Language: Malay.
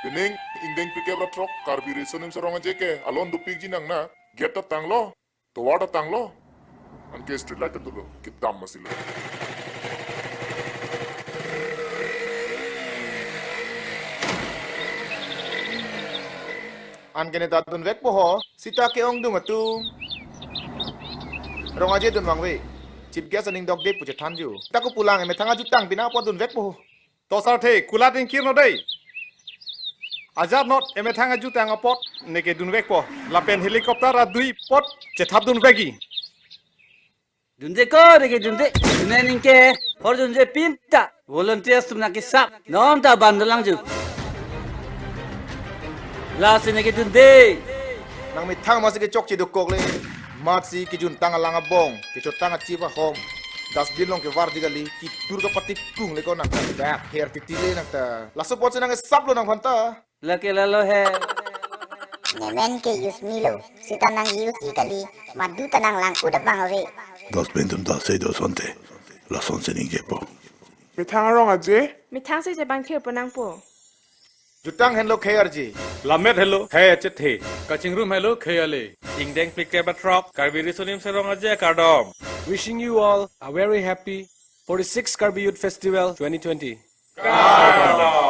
Pining indeng pike batrok carburation im sarong aja ke alon dupik jinang na get tang lo to water tang lo anke street light dulu kitam masilo. An kene tatun vek po ho sita ke ong dung atu rong aje dun wang we chip gas aning dog de puche thanju taku pulang me thanga jutang bina po dun vek po to sar the kulatin kirno dei ajar not eme thanga jutang apot neke dunvek po lapen helicopter a dui pot che thap dunvegi dunde ko rege dunde dunenin ke hor dunde pinta volunteers tumna ki sap nom ta bandalang ju la sene ke dunde nang me thang ma se ke chok chi duk kok le mat si ki jun tanga langa bong ki chot tanga chi ba hom das bilong ke var digali ki tur ka patik kung le ko nang ta back hair ti tile nang ta la so pot se nang sap lo nang phanta la ke la lo he Nemen ke yus milo, sita nang yus ikali, madu tanang lang udah bang ave. Das bentum da se do sonte. La sonse ningepo. Me thang rong aje mi thang se je ban khir panang po jutang hen lo khair ji lamet hello he che the kaching room hello khayale ingdeng plikte batrok carburetionim serong aje kardom wishing you all a very happy 46 Karbi Youth Festival 2020 Kardom